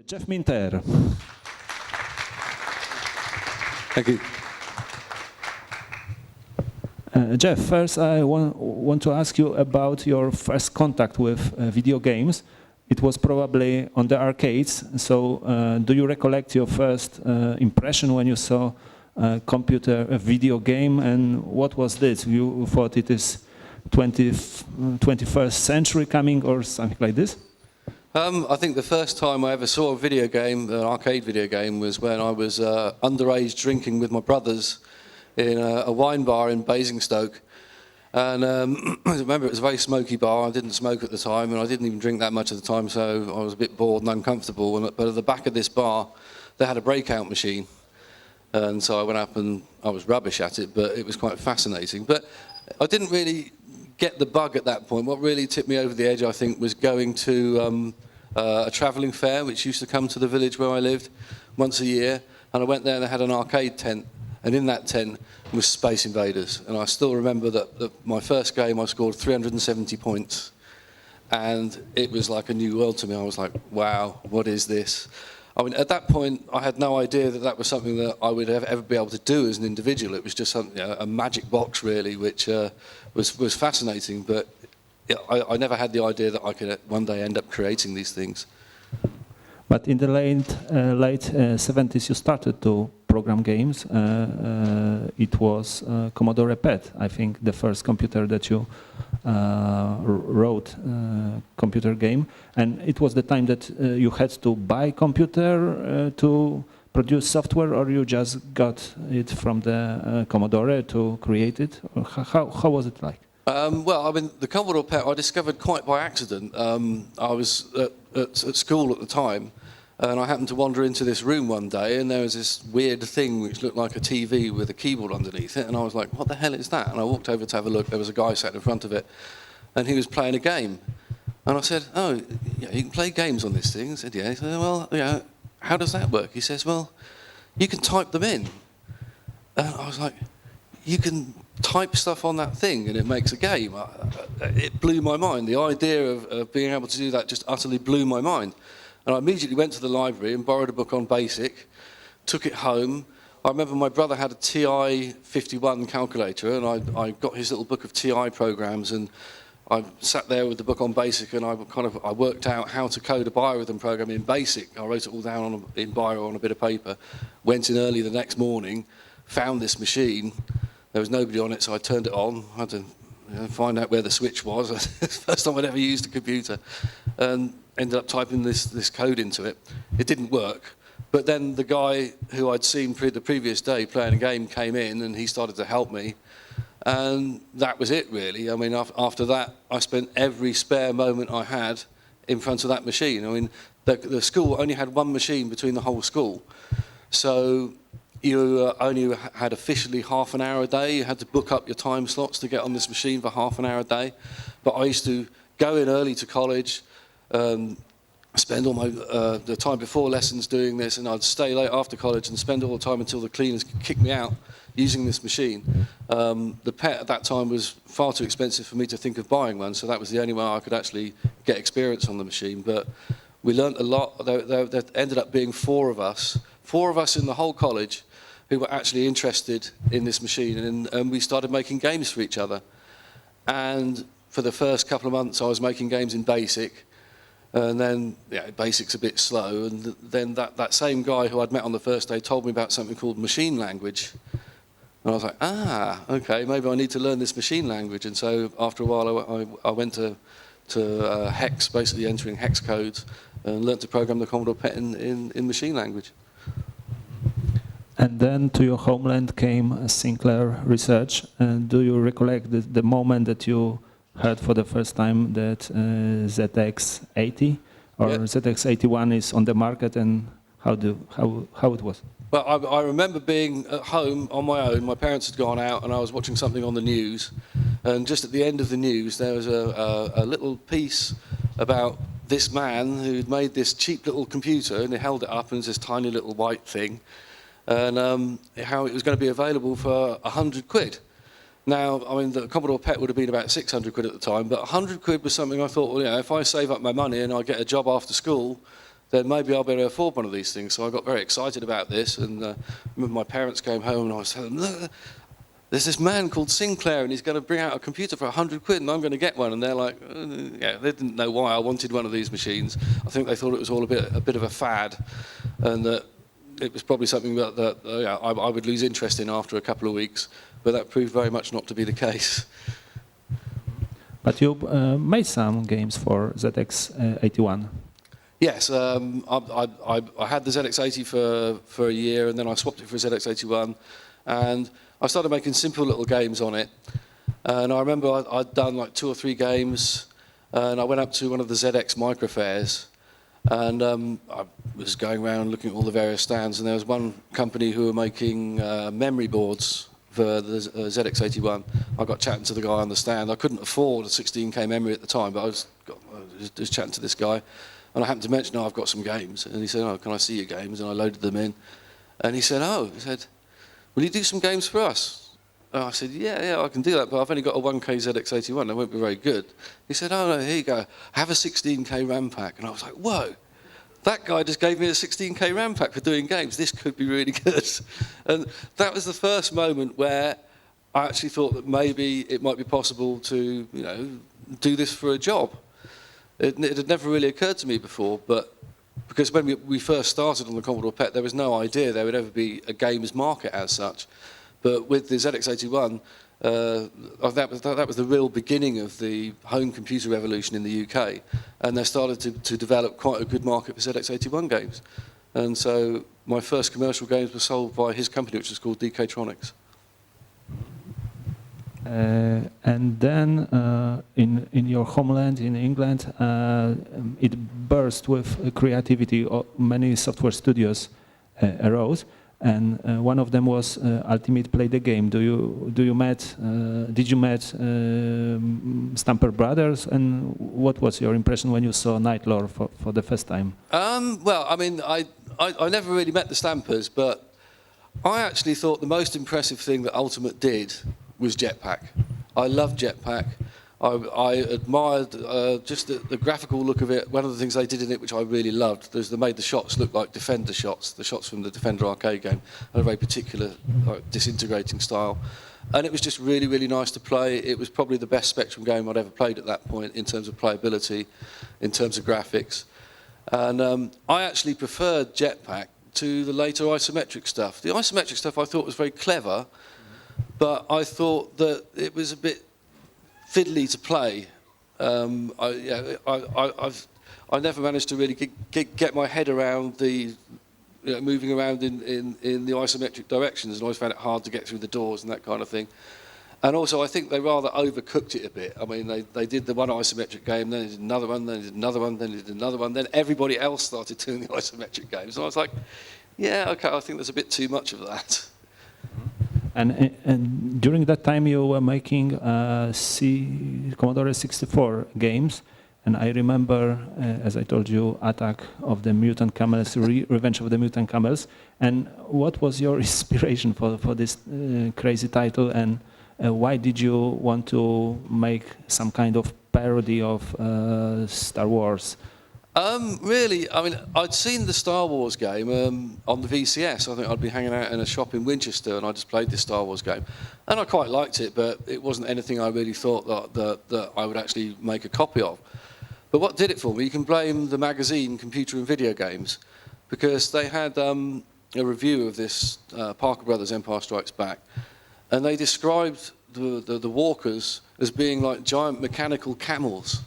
Jeff Minter. Thank you. Jeff, first I want to ask you about your first contact with video games. It was probably on the arcades, so do you recollect your first impression when you saw a video game, and what was this? You thought it is 21st century coming or something like this? I think the first time I ever saw a video game, an arcade video game, was when I was underage drinking with my brothers in a wine bar in Basingstoke. And I remember it was a very smoky bar. I didn't smoke at the time, and I didn't even drink that much at the time, so I was a bit bored and uncomfortable. But at the back of this bar, they had a breakout machine. And so I went up and I was rubbish at it, but it was quite fascinating. But I didn't really get the bug at that point. What really tipped me over the edge, I think, was going to a travelling fair, which used to come to the village where I lived once a year. And I went there and they had an arcade tent. And in that tent was Space Invaders. And I still remember that my first game I scored 370 points. And it was like a new world to me. I was like, wow, what is this? I mean, at that point, I had no idea that that was something that I would ever be able to do as an individual. It was just something, you know, a magic box, really, which was fascinating. But I never had the idea that I could one day end up creating these things. But in the late 70s, you started to program games. It was Commodore PET, I think, the first computer that you wrote computer game. And it was the time that you had to buy computer to produce software, or you just got it from the Commodore to create it? Or how was it like? Well, I mean, the Commodore PET I discovered quite by accident. I was at school at the time, and I happened to wander into this room one day, and there was this weird thing which looked like a TV with a keyboard underneath it, and I was like, what the hell is that? And I walked over to have a look. There was a guy sat in front of it, and he was playing a game. And I said, oh, yeah, you can play games on this thing? I said, yeah. He said, well, yeah, how does that work? He says, well, you can type them in. And I was like, you can type stuff on that thing and it makes a game. It blew my mind. The idea of being able to do that just utterly blew my mind. And I immediately went to the library and borrowed a book on BASIC, took it home. I remember my brother had a TI-51 calculator, and I got his little book of TI programs, and I sat there with the book on BASIC, and I worked out how to code a biorhythm program in BASIC. I wrote it all down in Biro on a bit of paper, went in early the next morning, found this machine. There was nobody on it, so I turned it on. I had to find out where the switch was. It's the first time I'd ever used a computer. And ended up typing this code into it. It didn't work. But then the guy who I'd seen the previous day playing a game came in, and he started to help me. And that was it, really. I mean, after that, I spent every spare moment I had in front of that machine. I mean, the school only had one machine between the whole school. So you only had officially half an hour a day. You had to book up your time slots to get on this machine for half an hour a day. But I used to go in early to college, spend all my the time before lessons doing this, and I'd stay late after college and spend all the time until the cleaners could kick me out using this machine. The PET at that time was far too expensive for me to think of buying one, so that was the only way I could actually get experience on the machine. But we learned a lot. There ended up being four of us in the whole college who were actually interested in this machine, and we started making games for each other. And for the first couple of months I was making games in BASIC, and then BASIC's a bit slow, and then that same guy who I'd met on the first day told me about something called machine language. And I was like, okay, maybe I need to learn this machine language. And so after a while I went to hex, basically entering hex codes, and learnt to program the Commodore PET in machine language. And then to your homeland came Sinclair Research. And do you recollect the moment that you heard for the first time that ZX80 or ZX81 is on the market, and how it was? Well, I remember being at home on my own. My parents had gone out, and I was watching something on the news. And just at the end of the news, there was a little piece about this man who'd made this cheap little computer, and he held it up, and it was this tiny little white thing, and how it was going to be available for 100 quid. Now, I mean, the Commodore PET would have been about 600 quid at the time, but 100 quid was something I thought, well, if I save up my money and I get a job after school, then maybe I'll be able to afford one of these things. So I got very excited about this, and I remember my parents came home and I was telling them, look, there's this man called Sinclair and he's going to bring out a computer for 100 quid and I'm going to get one. And they're like, yeah, they didn't know why I wanted one of these machines. I think they thought it was all a bit of a fad, and that it was probably something that I would lose interest in after a couple of weeks, but that proved very much not to be the case. But you made some games for ZX81. Yes, I had the ZX80 for a year, and then I swapped it for a ZX81, and I started making simple little games on it. And I remember I'd done like 2 or 3 games, and I went up to one of the ZX micro fairs, and I was going around looking at all the various stands, and there was one company who were making memory boards for the ZX81. I got chatting to the guy on the stand. I couldn't afford a 16K memory at the time, but I was just chatting to this guy, and I happened to mention, I've got some games. And he said, oh, can I see your games? And I loaded them in. And he said, will you do some games for us? And I said, yeah, I can do that, but I've only got a 1K ZX81. They won't be very good. He said, oh, no, here you go. Have a 16K RAM pack. And I was like, whoa. That guy just gave me a 16K RAM pack for doing games. This could be really good. And that was the first moment where I actually thought that maybe it might be possible to, do this for a job. It had never really occurred to me before, but because when we first started on the Commodore PET, there was no idea there would ever be a games market as such. But with the ZX81, that was the real beginning of the home computer revolution in the UK, and they started to develop quite a good market for ZX81 games. And so my first commercial games were sold by his company, which was called DK-Tronics. And then in your homeland, in England, it burst with creativity. Many software studios arose. And one of them was Ultimate Play the Game. Did you met Stamper Brothers, and what was your impression when you saw Night Lord for the first time? Well, I mean, I never really met the Stampers, but I actually thought the most impressive thing that Ultimate did was Jetpack. I loved Jetpack. I admired just the graphical look of it. One of the things they did in it, which I really loved, was they made the shots look like Defender shots, the shots from the Defender arcade game, and a very particular disintegrating style. And it was just really, really nice to play. It was probably the best Spectrum game I'd ever played at that point in terms of playability, in terms of graphics. And I actually preferred Jetpack to the later isometric stuff. The isometric stuff I thought was very clever, but I thought that it was a bit fiddly to play. I never managed to really get my head around the moving around in the isometric directions, and always found it hard to get through the doors and that kind of thing. And also I think they rather overcooked it a bit. I mean, they did the one isometric game, then they did another one, then they did another one, then they did another one, then everybody else started doing the isometric games. And I was like, yeah, okay, I think there's a bit too much of that. And during that time you were making Commodore 64 games, and I remember, as I told you, Attack of the Mutant Camels, Revenge of the Mutant Camels. And what was your inspiration for this crazy title, and why did you want to make some kind of parody of Star Wars? Really, I mean, I'd seen the Star Wars game on the VCS. I think I'd been hanging out in a shop in Winchester, and I just played this Star Wars game. And I quite liked it, but it wasn't anything I really thought that I would actually make a copy of. But what did it for me, you can blame the magazine Computer and Video Games, because they had a review of this Parker Brothers Empire Strikes Back, and they described the walkers as being like giant mechanical camels.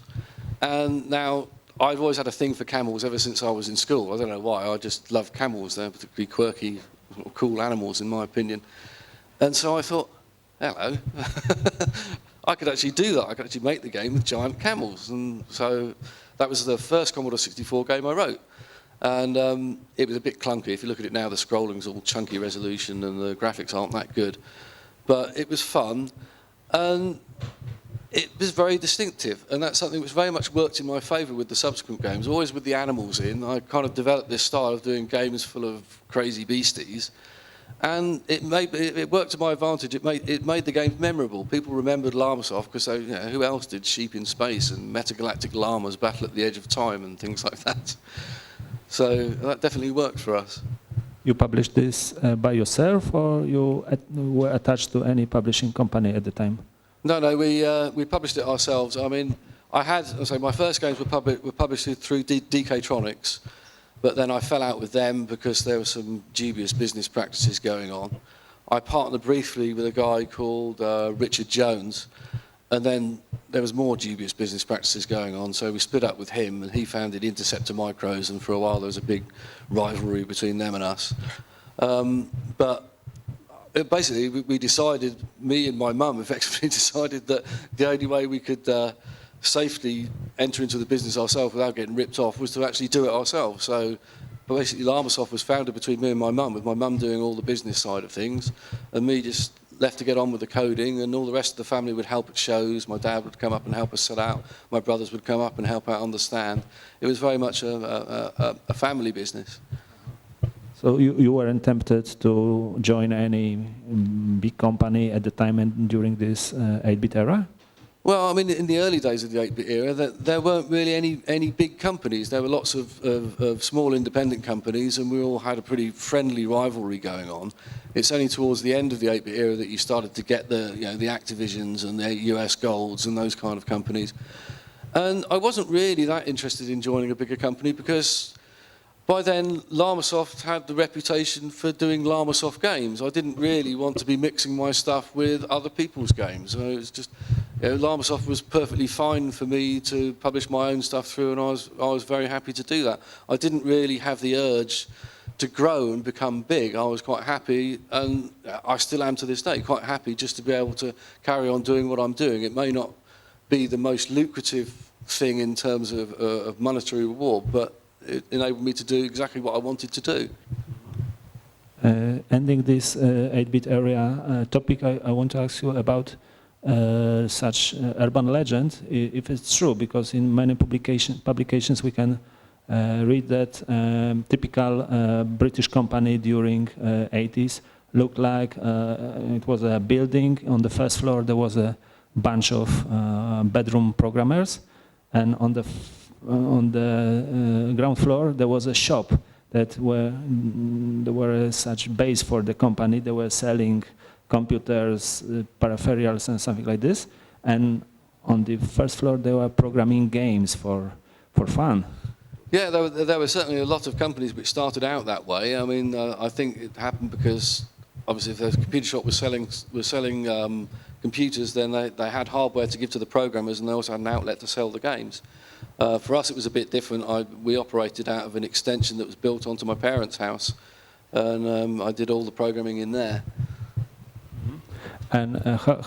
And now, I've always had a thing for camels ever since I was in school. I don't know why, I just love camels. They're particularly quirky, cool animals in my opinion. And so I thought, hello, I could actually do that. I could actually make the game with giant camels. And so that was the first Commodore 64 game I wrote. And it was a bit clunky. If you look at it now, the scrolling's all chunky resolution and the graphics aren't that good. But it was fun. And it was very distinctive, and that's something which very much worked in my favour with the subsequent games. Always with the animals in, I kind of developed this style of doing games full of crazy beasties, and it worked to my advantage. It made the games memorable. People remembered Armus Off because who else did Sheep in Space and Metagalactic Llamas Battle at the Edge of Time and things like that. So that definitely worked for us. You published this by yourself, or you were attached to any publishing company at the time? No, we published it ourselves. I mean, my first games were published through DK-Tronics, but then I fell out with them because there were some dubious business practices going on. I partnered briefly with a guy called Richard Jones, and then there was more dubious business practices going on, so we split up with him, and he founded Interceptor Micros, and for a while there was a big rivalry between them and us. But basically, we decided, me and my mum effectively decided that the only way we could safely enter into the business ourselves without getting ripped off was to actually do it ourselves. So basically, Armus Off was founded between me and my mum, with my mum doing all the business side of things, and me just left to get on with the coding, and all the rest of the family would help at shows. My dad would come up and help us set out. My brothers would come up and help out on the stand. It was very much a family business. So you weren't tempted to join any big company at the time and during this 8-bit era? Well, I mean, in the early days of the 8-bit era, there weren't really any big companies. There were lots of small independent companies, and we all had a pretty friendly rivalry going on. It's only towards the end of the 8-bit era that you started to get the Activisions and the US Golds and those kind of companies. And I wasn't really that interested in joining a bigger company because by then, Armus had the reputation for doing Armus Off games. I didn't really want to be mixing my stuff with other people's games. So it was just, Armus Off was perfectly fine for me to publish my own stuff through, and I was very happy to do that. I didn't really have the urge to grow and become big. I was quite happy, and I still am to this day, quite happy just to be able to carry on doing what I'm doing. It may not be the most lucrative thing in terms of monetary reward, but it enabled me to do exactly what I wanted to do. Ending this 8-bit area topic, I want to ask you about such urban legend, if it's true, because in many publications we can read that typical British company during 80s looked like it was a building. On the first floor there was a bunch of bedroom programmers, and on the ground floor there was a shop that there were such base for the company. They were selling computers, peripherals and something like this, and on the first floor they were programming games for fun. Yeah, there were certainly a lot of companies which started out that way. I mean, I think it happened because obviously if the computer shop was selling computers, then they had hardware to give to the programmers, and they also had an outlet to sell the games. For us, it was a bit different. We operated out of an extension that was built onto my parents' house, and I did all the programming in there. And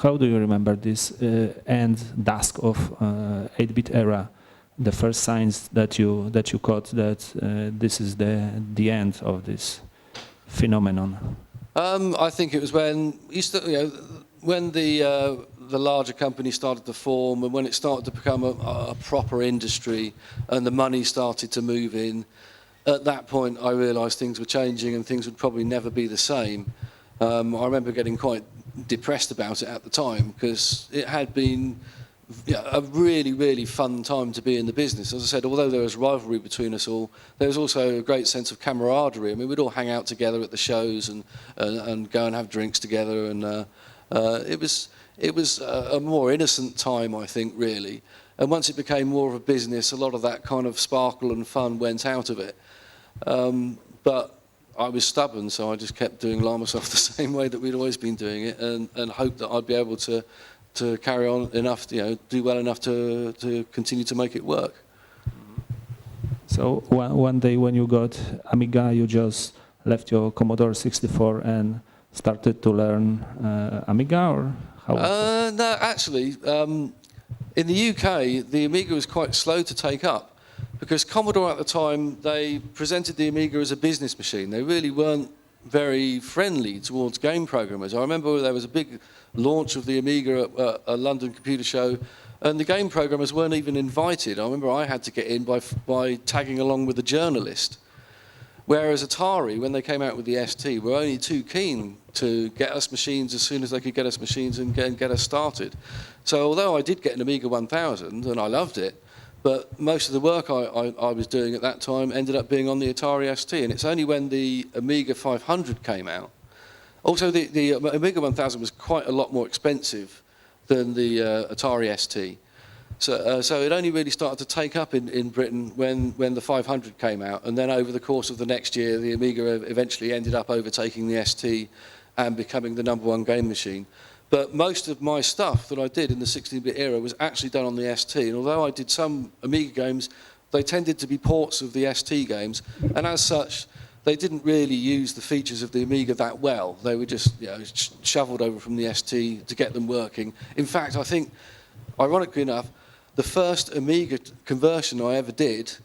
how do you remember this end dusk of 8-bit era? The first signs that you caught that this is the end of this phenomenon. I think it was when when the larger companies started to form, and when it started to become a proper industry, and the money started to move in. At that point, I realised things were changing, and things would probably never be the same. I remember getting quite depressed about it at the time, because it had been a really, really fun time to be in the business. As I said, although there was rivalry between us all, there was also a great sense of camaraderie. I mean, we'd all hang out together at the shows and go and have drinks together, and it was a more innocent time, I think, really. And once it became more of a business, a lot of that kind of sparkle and fun went out of it. But I was stubborn, so I just kept doing Armus Off the same way that we'd always been doing it, and hoped that I'd be able to carry on enough, do well enough to continue to make it work. So one day when you got Amiga, you just left your Commodore 64 and started to learn Amiga, or how? No, actually, in the UK, the Amiga was quite slow to take up, because Commodore at the time, they presented the Amiga as a business machine. They really weren't very friendly towards game programmers. I remember there was a big launch of the Amiga at a London computer show, and the game programmers weren't even invited. I remember I had to get in by tagging along with the journalist. Whereas Atari, when they came out with the ST, were only too keen to get us machines as soon as they could get us machines and get us started. So although I did get an Amiga 1000 and I loved it, But most of the work I was doing at that time ended up being on the Atari ST, and it's only when the Amiga 500 came out. Also, the Amiga 1000 was quite a lot more expensive than the Atari ST. So it only really started to take up in Britain when the 500 came out, and then over the course of the next year, the Amiga eventually ended up overtaking the ST and becoming the #1 game machine. But most of my stuff that I did in the 16-bit era was actually done on the ST, and although I did some Amiga games, they tended to be ports of the ST games, and as such, they didn't really use the features of the Amiga that well. They were just shoveled over from the ST to get them working. In fact, I think, ironically enough, the first Amiga conversion I ever did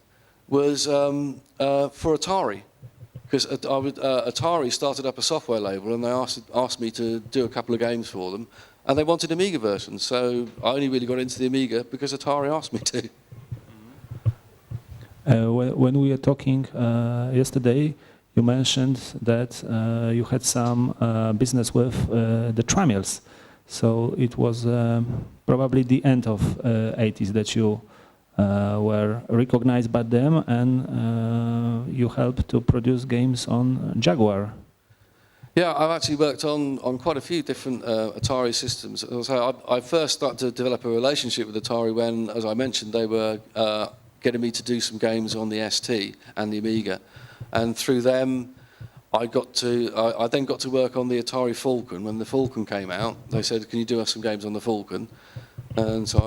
was for Atari. Because Atari started up a software label and they asked me to do a couple of games for them, and they wanted Amiga versions. So I only really got into the Amiga because Atari asked me to. When we were talking yesterday, you mentioned that you had some business with the Camels. So it was probably the end of 80s that you were recognized by them, and you helped to produce games on Jaguar. Yeah, I've actually worked on quite a few different Atari systems. So I first started to develop a relationship with Atari when, as I mentioned, they were getting me to do some games on the ST and the Amiga, and through them I then got to work on the Atari Falcon. When the Falcon came out, they said, "Can you do us some games on the Falcon?" And so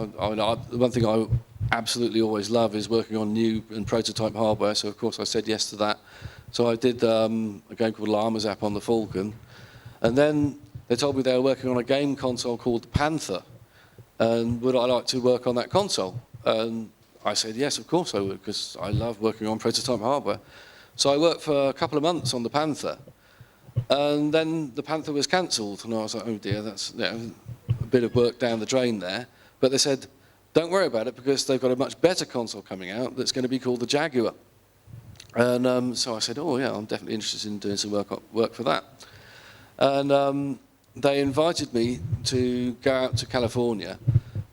one thing I absolutely always love is working on new and prototype hardware, so of course I said yes to that. So I did a game called Armus Off on the Falcon, and then they told me they were working on a game console called the Panther, and would I like to work on that console? And I said yes, of course I would, because I love working on prototype hardware. So I worked for a couple of months on the Panther, and then the Panther was cancelled, and I was like, oh dear, that's a bit of work down the drain there. But they said, don't worry about it, because they've got a much better console coming out that's going to be called the Jaguar. And so I said, oh yeah, I'm definitely interested in doing some work for that. And they invited me to go out to California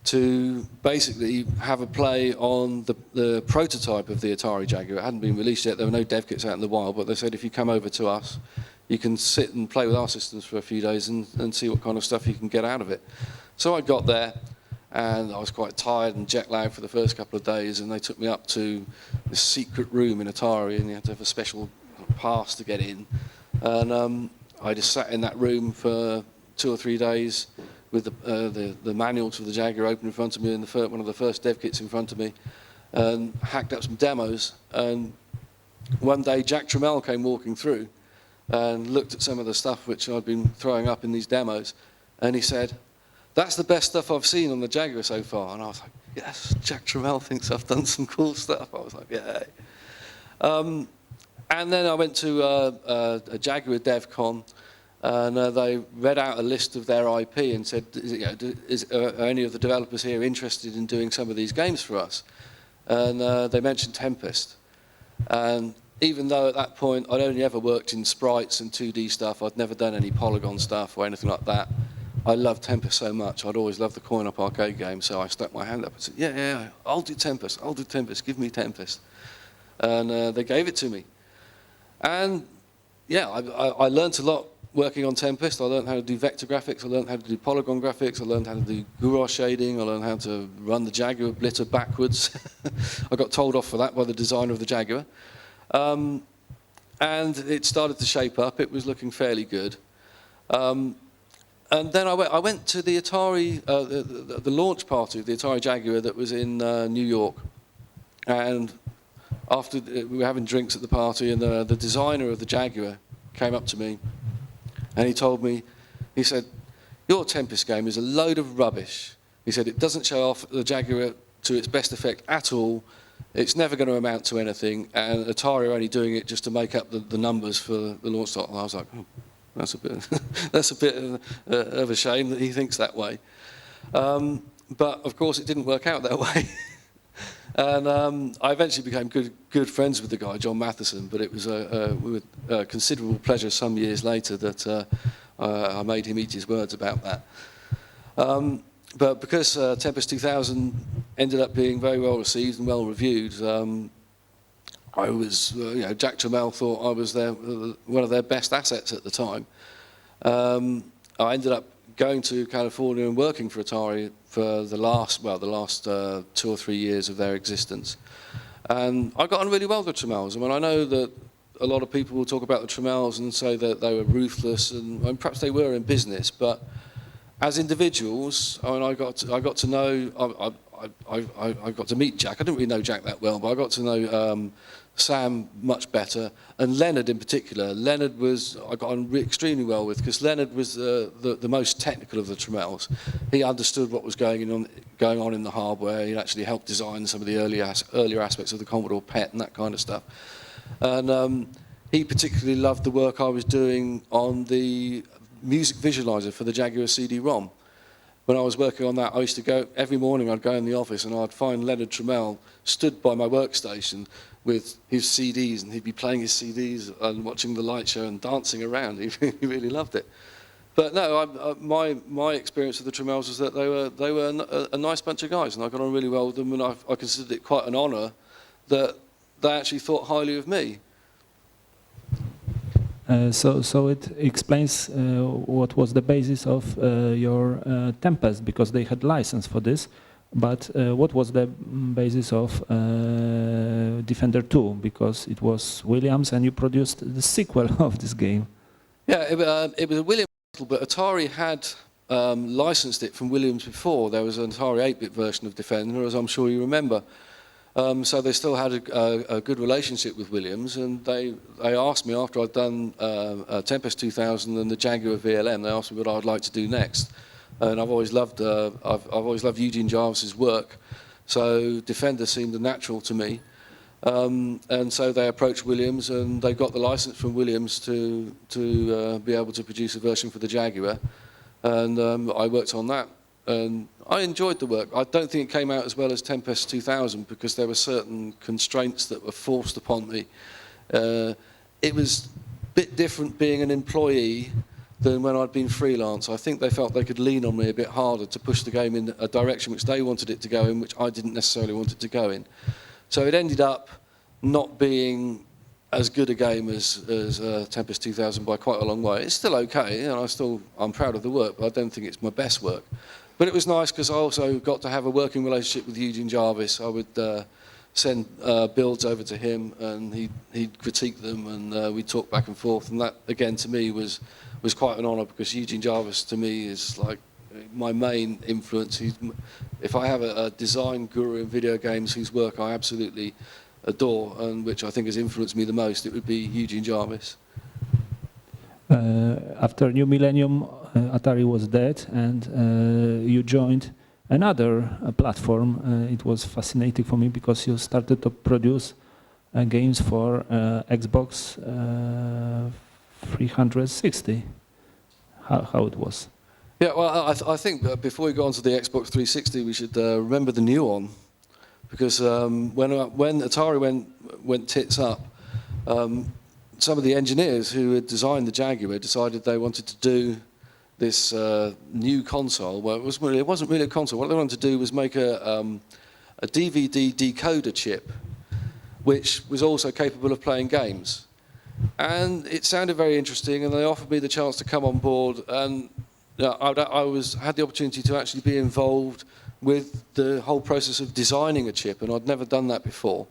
to basically have a play on the prototype of the Atari Jaguar. It hadn't been released yet, there were no dev kits out in the wild, but they said if you come over to us, you can sit and play with our systems for a few days and see what kind of stuff you can get out of it. So I got there, and I was quite tired and jet lagged for the first couple of days, and they took me up to this secret room in Atari, and you had to have a special pass to get in. And I just sat in that room for 2 or 3 days with the manuals for the Jaguar open in front of me and one of the first dev kits in front of me, and hacked up some demos. And one day Jack Trammell came walking through and looked at some of the stuff which I'd been throwing up in these demos, and he said, "That's the best stuff I've seen on the Jaguar so far." And I was like, yes, Jack Trammell thinks I've done some cool stuff. I was like, yeah. And then I went to a Jaguar DevCon, and they read out a list of their IP and said, are any of the developers here interested in doing some of these games for us? And they mentioned Tempest. And even though at that point I'd only ever worked in sprites and 2D stuff, I'd never done any polygon stuff or anything like that, I loved Tempest so much. I'd always loved the coin-op arcade game, so I stuck my hand up and said, yeah, I'll do Tempest, give me Tempest. And they gave it to me. And yeah, I learned a lot working on Tempest. I learned how to do vector graphics, I learned how to do polygon graphics, I learned how to do gouache shading, I learned how to run the Jaguar blitter backwards. I got told off for that by the designer of the Jaguar. And it started to shape up, it was looking fairly good. And then I went to the Atari, the launch party of the Atari Jaguar that was in New York. And after we were having drinks at the party, and the designer of the Jaguar came up to me, and he told me, he said, "Your Tempest game is a load of rubbish." He said, "It doesn't show off the Jaguar to its best effect at all. It's never going to amount to anything, and Atari are only doing it just to make up the numbers for the launch title." And I was like, oh, that's a bit of a shame that he thinks that way. But of course it didn't work out that way. And I eventually became good friends with the guy, John Matheson, but it was with considerable pleasure some years later that I made him eat his words about that. But because Tempest 2000 ended up being very well received and well reviewed. I was, Jack Tramiel thought I was one of their best assets at the time. I ended up going to California and working for Atari for the last 2 or 3 years of their existence. And I got on really well with the Tramiels. I mean, I know that a lot of people will talk about the Tramiels and say that they were ruthless, and perhaps they were in business, but as individuals, I mean, I got to know, I got to meet Jack. I didn't really know Jack that well, but I got to know Sam much better, and Leonard in particular. Leonard I got on extremely well with, because Leonard was the most technical of the Tramiels. He understood what was going on in the hardware. He actually helped design some of the earlier aspects of the Commodore PET and that kind of stuff. And he particularly loved the work I was doing on the music visualizer for the Jaguar CD-ROM. When I was working on that, I used to go, every morning I'd go in the office and I'd find Leonard Tramiel stood by my workstation with his CDs, and he'd be playing his CDs and watching the light show and dancing around. He really loved it. But no, my experience of the Tramiels was that they were a nice bunch of guys, and I got on really well with them, and I considered it quite an honour that they actually thought highly of me. So it explains what was the basis of your Tempest, because they had license for this. But what was the basis of Defender 2? Because it was Williams, and you produced the sequel of this game. Yeah, it was a Williams, but Atari had licensed it from Williams before. There was an Atari 8-bit version of Defender, as I'm sure you remember. So they still had a good relationship with Williams, and they asked me after I'd done Tempest 2000 and the Jaguar VLM. They asked me what I'd like to do next, and I've always loved Eugene Jarvis's work. So Defender seemed natural to me, and so they approached Williams, and they got the license from Williams to be able to produce a version for the Jaguar, and I worked on that. And I enjoyed the work. I don't think it came out as well as Tempest 2000, because there were certain constraints that were forced upon me. It was a bit different being an employee than when I'd been freelance. I think they felt they could lean on me a bit harder to push the game in a direction which they wanted it to go in, which I didn't necessarily want it to go in. So it ended up not being as good a game as Tempest 2000 by quite a long way. It's still okay, and I'm proud of the work, but I don't think it's my best work. But it was nice because I also got to have a working relationship with Eugene Jarvis. I would send builds over to him, and he'd critique them, and we'd talk back and forth. And that, again, to me was quite an honour, because Eugene Jarvis, to me, is like my main influence. If I have a design guru in video games whose work I absolutely adore, and which I think has influenced me the most, it would be Eugene Jarvis. After New Millennium, Atari was dead, and you joined another platform. It was fascinating for me because you started to produce games for Xbox 360. How it was? Yeah, well, I think before we go on to the Xbox 360, we should remember the Neon, because when Atari went tits up, some of the engineers who had designed the Jaguar decided they wanted to do this new console. Well, it wasn't really a console. What they wanted to do was make a DVD decoder chip, which was also capable of playing games. And it sounded very interesting, and they offered me the chance to come on board, and I had the opportunity to actually be involved with the whole process of designing a chip, and I'd never done that before.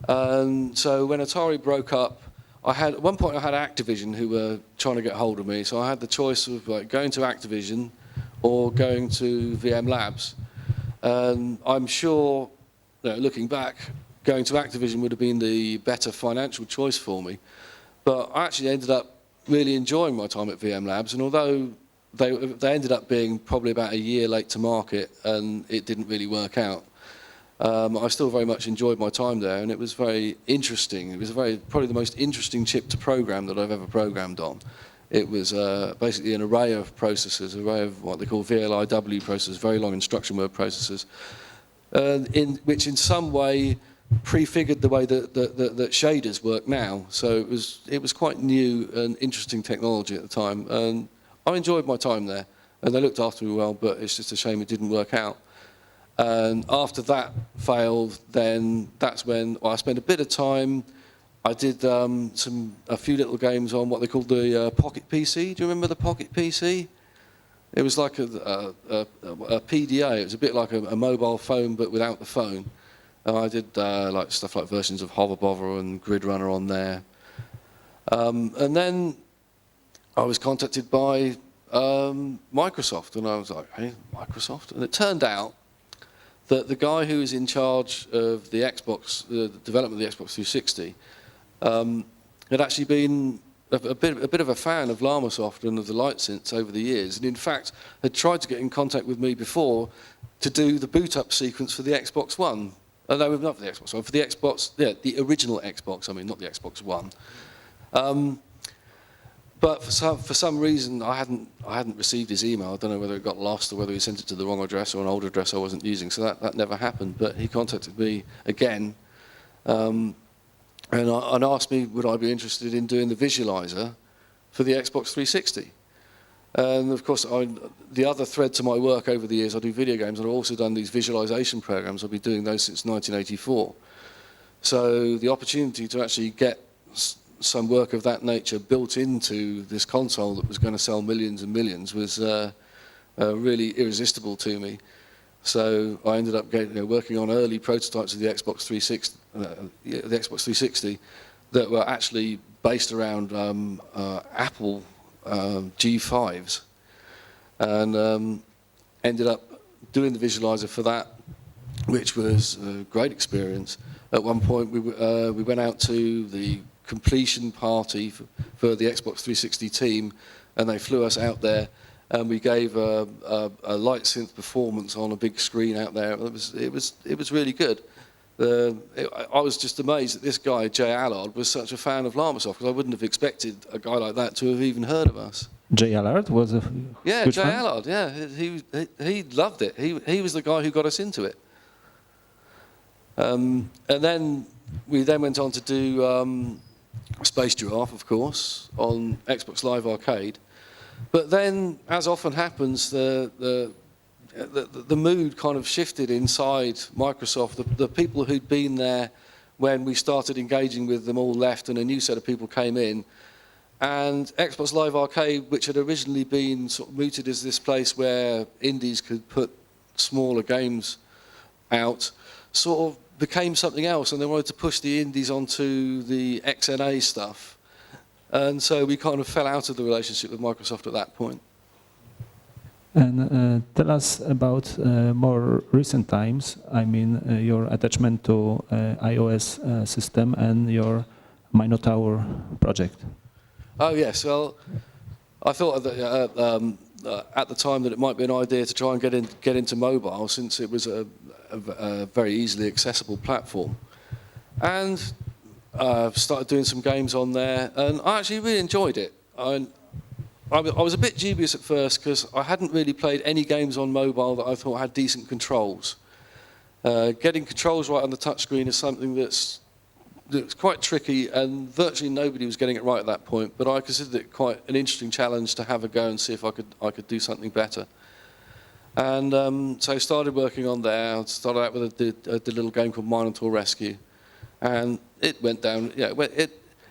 And so when Atari broke up, at one point I had Activision who were trying to get hold of me, so I had the choice of going to Activision or going to VM Labs. And I'm sure, looking back, going to Activision would have been the better financial choice for me. But I actually ended up really enjoying my time at VM Labs, and although they ended up being probably about a year late to market and it didn't really work out, I still very much enjoyed my time there, and it was very interesting. It was probably the most interesting chip to program that I've ever programmed on. It was basically an array of processors, an array of what they call VLIW processors, very long instruction word processors, which in some way prefigured the way that shaders work now. So it was quite new and interesting technology at the time, and I enjoyed my time there. And they looked after me well, but it's just a shame it didn't work out. And after that failed, then that's when I spent a bit of time. I did a few little games on what they called the Pocket PC. Do you remember the Pocket PC? It was like a PDA. It was a bit like a mobile phone, but without the phone. And I did like stuff like versions of Hover Bother and Grid Runner on there. And then I was contacted by Microsoft, and I was like, hey, Microsoft? And it turned out that the guy who was in charge of the Xbox, the development of the Xbox 360, had actually been a bit of a fan of Armus and of the light synths over the years, and in fact had tried to get in contact with me before to do the boot up sequence for the Xbox One. No, not for the Xbox One, for the Xbox, yeah, the original Xbox. I mean, not the Xbox One. But for some reason, I hadn't received his email. I don't know whether it got lost or whether he sent it to the wrong address or an old address I wasn't using. So that never happened. But he contacted me again. And asked me would I be interested in doing the visualizer for the Xbox 360. And of course, the other thread to my work over the years, I do video games, and I've also done these visualization programs. I've been doing those since 1984. So the opportunity to actually get some work of that nature built into this console that was going to sell millions and millions was really irresistible to me. So I ended up working on early prototypes of the Xbox 360, that were actually based around Apple G5s, and ended up doing the visualizer for that, which was a great experience. At one point, we went out to the completion party for the Xbox 360 team, and they flew us out there. And we gave a light synth performance on a big screen out there. It was really good. I was just amazed that this guy Jay Allard was such a fan of Armus Off, because I wouldn't have expected a guy like that to have even heard of us. Jay Allard was a good Jay fan? Allard. Yeah, he loved it. He was the guy who got us into it. And then we went on to do Space Giraffe, of course, on Xbox Live Arcade. But then, as often happens, the mood kind of shifted inside Microsoft. The people who'd been there when we started engaging with them all left, and a new set of people came in. And Xbox Live Arcade, which had originally been sort of mooted as this place where indies could put smaller games out, sort of became something else, and they wanted to push the indies onto the XNA stuff. And so we kind of fell out of the relationship with Microsoft at that point. And tell us about more recent times. I mean, your attachment to iOS system and your Minotaur project. Oh yes, well, I thought that at the time that it might be an idea to try and get into mobile, since it was a very easily accessible platform, and started doing some games on there, and I actually really enjoyed it. I was a bit dubious at first because I hadn't really played any games on mobile that I thought had decent controls. Getting controls right on the touchscreen is something that's quite tricky, and virtually nobody was getting it right at that point. But I considered it quite an interesting challenge to have a go and see if I could do something better. And so I started working on there. I started out with a little game called Minotaur Rescue, and it went down. Yeah,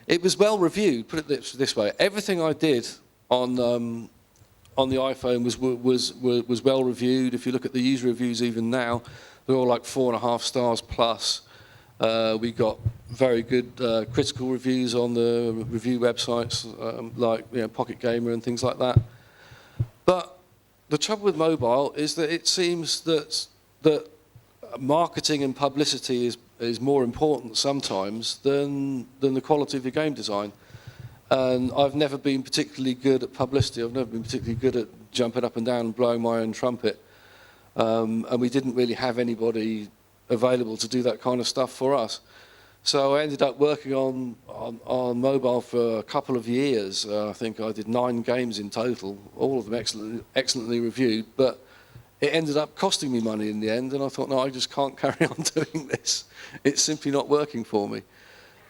it was well reviewed. Put it this way: everything I did on the iPhone was well reviewed. If you look at the user reviews, even now, they're all like 4.5 stars plus. We got very good critical reviews on the review websites like Pocket Gamer and things like that. But the trouble with mobile is that it seems that marketing and publicity is more important sometimes than the quality of your game design. And I've never been particularly good at publicity. I've never been particularly good at jumping up and down and blowing my own trumpet. And we didn't really have anybody available to do that kind of stuff for us. So I ended up working on mobile for a couple of years. I think I did 9 games in total, all of them excellently reviewed. But it ended up costing me money in the end, and I thought, no, I just can't carry on doing this. It's simply not working for me,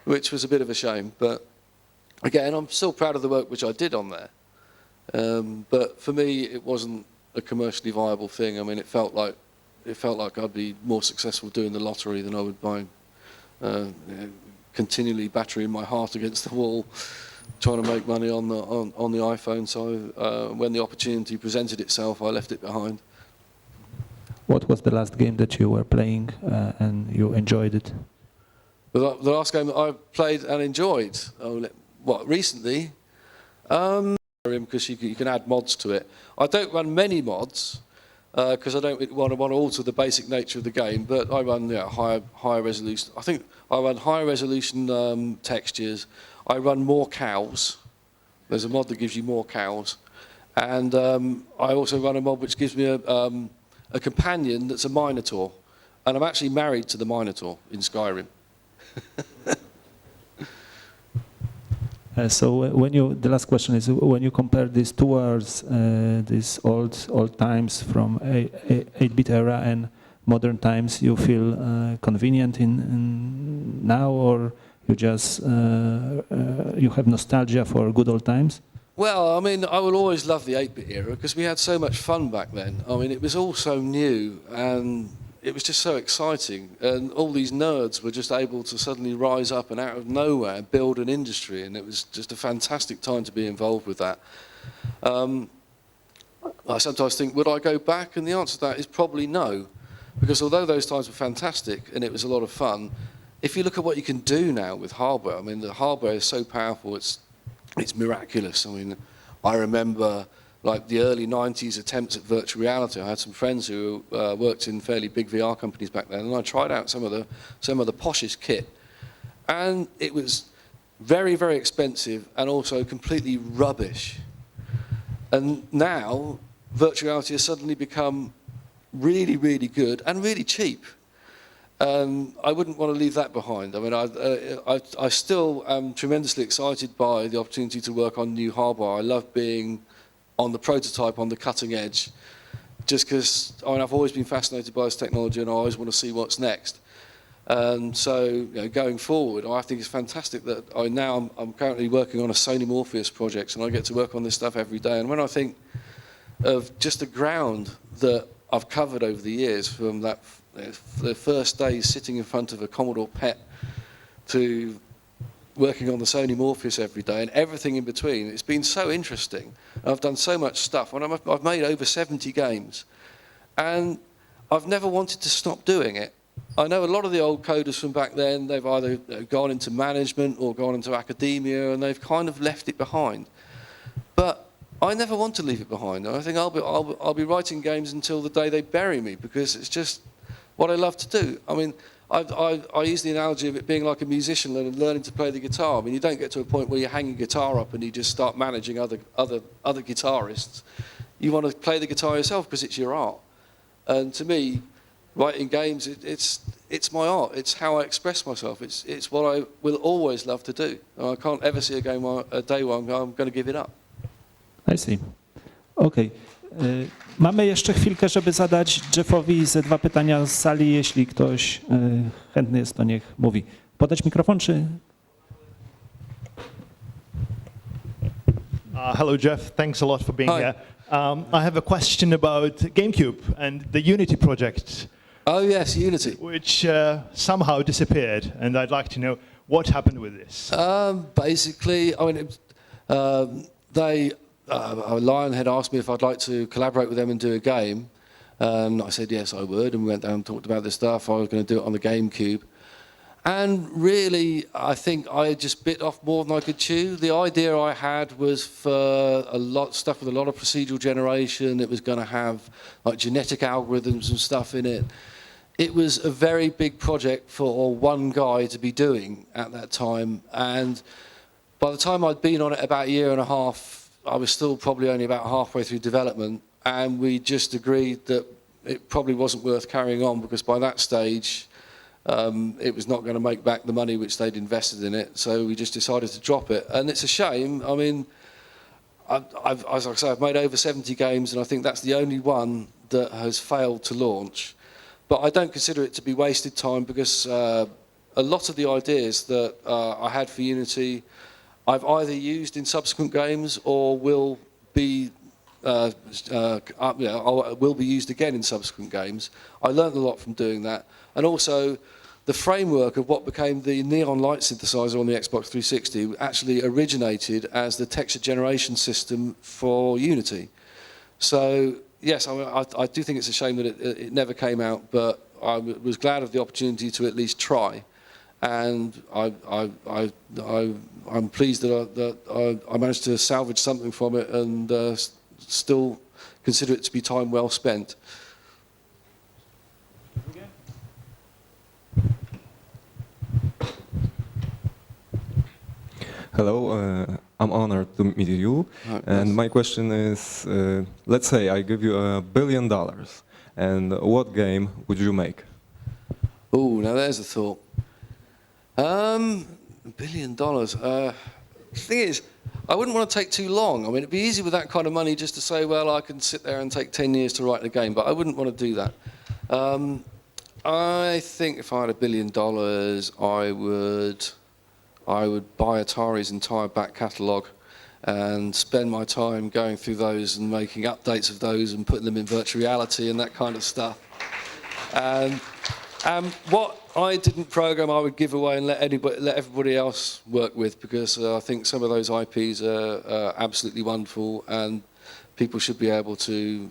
which was a bit of a shame. But again, I'm still proud of the work which I did on there. But for me, it wasn't a commercially viable thing. I mean, it felt like it felt like I'd be more successful doing the lottery than I would by continually battering my heart against the wall, trying to make money on the iPhone. So when the opportunity presented itself, I left it behind. What was the last game that you were playing and you enjoyed it? The last game that I played and enjoyed, recently? Because you can add mods to it. I don't run many mods because I don't want to alter the basic nature of the game, but I run higher resolution. I think I run higher resolution textures. I run more cows. There's a mod that gives you more cows. And I also run a mod which gives me a companion that's a Minotaur. And I'm actually married to the Minotaur in Skyrim. So the last question is, when you compare these two worlds, these old times from 8-bit era and modern times, you feel convenient in now, or you just you have nostalgia for good old times? Well, I mean, I will always love the 8-bit era because we had so much fun back then. I mean, it was all so new and it was just so exciting, and all these nerds were just able to suddenly rise up and out of nowhere build an industry, and it was just a fantastic time to be involved with that. I sometimes think, would I go back? And the answer to that is probably no, because although those times were fantastic and it was a lot of fun, if you look at what you can do now with hardware, I mean, the hardware is so powerful, it's miraculous. I mean, I remember like the early 90s attempts at virtual reality. I had some friends who worked in fairly big VR companies back then, and I tried out some of the poshest kit, and it was very, very expensive and also completely rubbish. And now virtual reality has suddenly become really, really good and really cheap. I wouldn't want to leave that behind. I mean, I still am tremendously excited by the opportunity to work on new hardware. I love being on the prototype, on the cutting edge, just because I've always been fascinated by this technology and I always want to see what's next. And so, going forward, I think it's fantastic that I'm currently working on a Sony Morpheus project, and I get to work on this stuff every day. And when I think of just the ground that I've covered over the years, from the first days sitting in front of a Commodore PET to working on the Sony Morpheus every day and everything in between, it's been so interesting. I've done so much stuff, and I've made over 70 games, and I've never wanted to stop doing it. I know a lot of the old coders from back then, they've either gone into management or gone into academia, and they've kind of left it behind. But I never want to leave it behind. I think I'll be writing games until the day they bury me, because it's just what I love to do. I mean, I use the analogy of it being like a musician learning to play the guitar. I mean, you don't get to a point where you hang your guitar up and you just start managing other guitarists. You want to play the guitar yourself because it's your art. And to me, writing games, it's my art. It's how I express myself. It's what I will always love to do. And I can't ever see a day where I'm going to give it up. I see. Okay. Mamy jeszcze chwilkę, żeby zadać Jeffowi ze 2 pytania z sali. Jeśli ktoś chętny jest, to niech mówi. Podać mikrofon, czy... Hello, Jeff. Thanks a lot for being Hi. here. I have a question about GameCube and the Unity project. Oh yes, Unity. Which somehow disappeared, and I'd like to know what happened with this. Basically, I mean, Lion had asked me if I'd like to collaborate with them and do a game. I said yes, I would, and we went down and talked about this stuff. I was going to do it on the GameCube. And really, I think I just bit off more than I could chew. The idea I had was for stuff with a lot of procedural generation. It was going to have like genetic algorithms and stuff in it. It was a very big project for one guy to be doing at that time. And by the time I'd been on it about a year and a half, I was still probably only about halfway through development, and we just agreed that it probably wasn't worth carrying on, because by that stage it was not going to make back the money which they'd invested in it, so we just decided to drop it. And it's a shame. I mean, as I say, I've made over 70 games, and I think that's the only one that has failed to launch. But I don't consider it to be wasted time, because a lot of the ideas that I had for Unity I've either used in subsequent games or will be will be used again in subsequent games. I learned a lot from doing that, and also the framework of what became the neon light synthesizer on the Xbox 360 actually originated as the texture generation system for Unity. So yes, I do think it's a shame that it never came out, but I was glad of the opportunity to at least try, and I'm pleased that I managed to salvage something from it and still consider it to be time well spent. Hello, I'm honored to meet you. And my question is, let's say I give you $1 billion, and what game would you make? Oh, now there's a thought. $1 billion. The thing is, I wouldn't want to take too long. I mean, it'd be easy with that kind of money just to say, well, I can sit there and take 10 years to write a game, but I wouldn't want to do that. I think if I had $1 billion, I would buy Atari's entire back catalogue and spend my time going through those and making updates of those and putting them in virtual reality and that kind of stuff. And what I didn't program, I would give away and let everybody else work with, because I think some of those IPs are absolutely wonderful, and people should be able to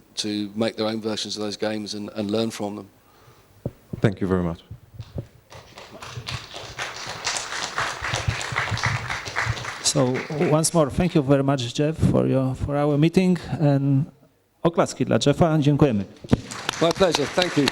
make their own versions of those games and learn from them. Thank you very much. So once more, thank you very much, Jeff, for our meeting, and oklaski dla Jeffa. Dziękujemy. My pleasure. Thank you.